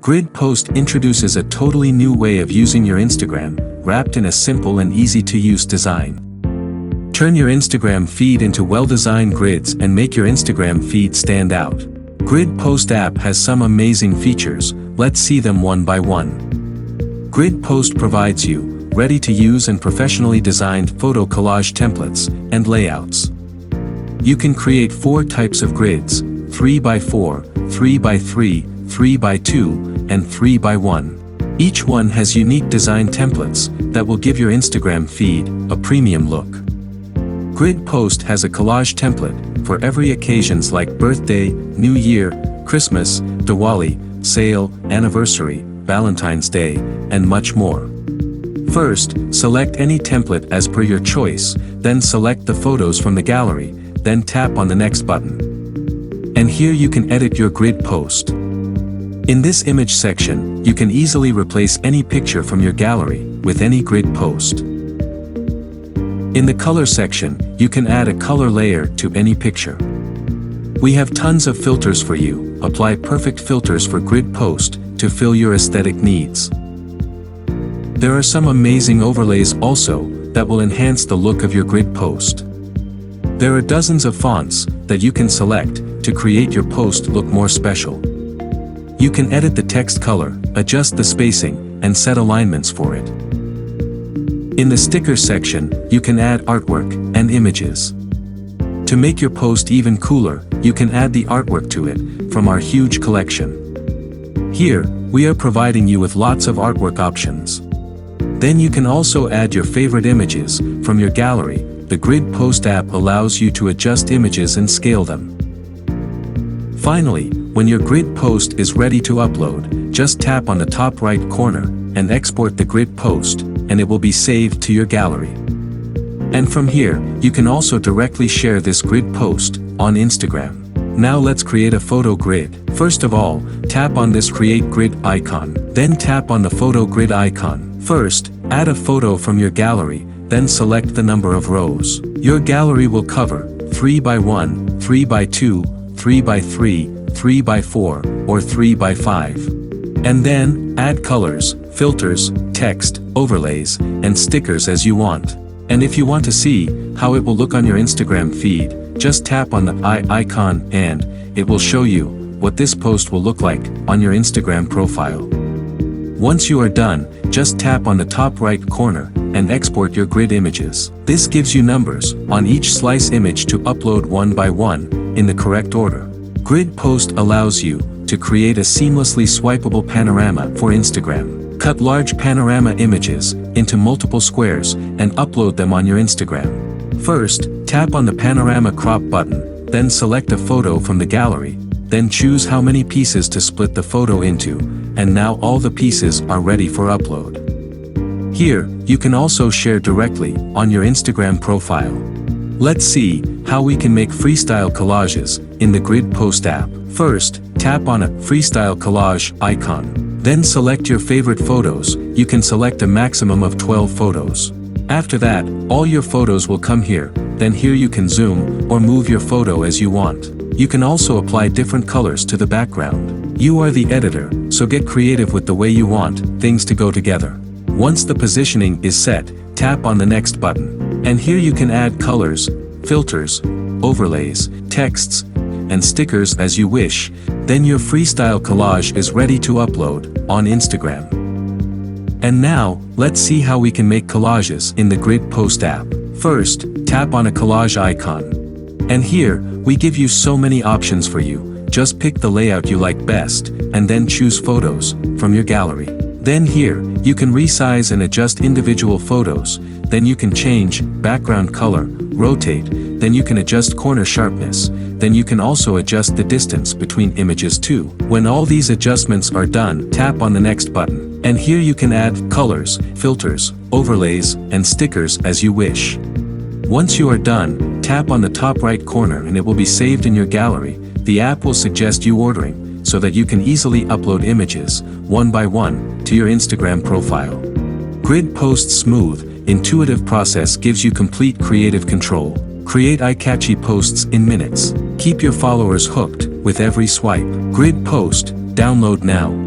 Grid Post introduces a totally new way of using your Instagram, wrapped in a simple and easy-to-use design. Turn your Instagram feed into well-designed grids and make your Instagram feed stand out. Grid Post app has some amazing features. Let's see them one by one. Grid Post provides you ready-to-use and professionally designed photo collage templates and layouts. You can create 4 types of grids: 3x4, 3x3, 3x2, and 3x1. Each one has unique design templates that will give your Instagram feed a premium look. Grid Post has a collage template for every occasions like birthday, New Year, Christmas, Diwali, sale, anniversary, Valentine's Day, and much more. First, select any template as per your choice, then select the photos from the gallery, then tap on the next button. And here you can edit your grid post. In this image section, you can easily replace any picture from your gallery with any grid post. In the color section, you can add a color layer to any picture. We have tons of filters for you. Apply perfect filters for grid post to fill your aesthetic needs. There are some amazing overlays also that will enhance the look of your grid post. There are dozens of fonts that you can select to create your post look more special. You can edit the text color, adjust the spacing, and set alignments for it. In the stickers section, you can add artwork and images. To make your post even cooler, you can add the artwork to it from our huge collection. Here, we are providing you with lots of artwork options. Then you can also add your favorite images from your gallery. The Grid Post app allows you to adjust images and scale them. Finally, when your grid post is ready to upload, just tap on the top right corner and export the grid post, and it will be saved to your gallery. And from here, you can also directly share this grid post on Instagram. Now let's create a photo grid. First of all, tap on this Create Grid icon, then tap on the Photo Grid icon. First, add a photo from your gallery, then select the number of rows. Your gallery will cover 3x1, 3x2, 3x3, 3x4, or 3x5. And then, add colors, filters, text, overlays, and stickers as you want. And if you want to see how it will look on your Instagram feed, just tap on the eye icon and it will show you what this post will look like on your Instagram profile. Once you are done, just tap on the top right corner and export your grid images. This gives you numbers on each slice image to upload one by one in the correct order. Grid Post allows you to create a seamlessly swipeable panorama for Instagram. Cut large panorama images into multiple squares and upload them on your Instagram. First, tap on the panorama crop button, then select a photo from the gallery, then choose how many pieces to split the photo into, and now all the pieces are ready for upload. Here, you can also share directly on your Instagram profile. Let's see how we can make freestyle collages in the Grid Post app. First, tap on a Freestyle Collage icon. Then select your favorite photos. You can select a maximum of 12 photos. After that, all your photos will come here. Then here you can zoom or move your photo as you want. You can also apply different colors to the background. You are the editor, so get creative with the way you want things to go together. Once the positioning is set, tap on the next button. And here you can add colors, filters, overlays, texts, and stickers as you wish. Then your freestyle collage is ready to upload on Instagram. And now, let's see how we can make collages in the Grid Post app. First, tap on a collage icon. And here, we give you so many options for you. Just pick the layout you like best, and then choose photos from your gallery. Then here, you can resize and adjust individual photos. Then you can change background color, rotate, then you can adjust corner sharpness, then you can also adjust the distance between images too. When all these adjustments are done, tap on the next button. And here you can add colors, filters, overlays, and stickers as you wish. Once you are done, tap on the top right corner and it will be saved in your gallery. The app will suggest you ordering, so that you can easily upload images, one by one, to your Instagram profile. Grid Post's smooth, intuitive process gives you complete creative control. Create eye-catchy posts in minutes. Keep your followers hooked with every swipe. Grid Post, download now.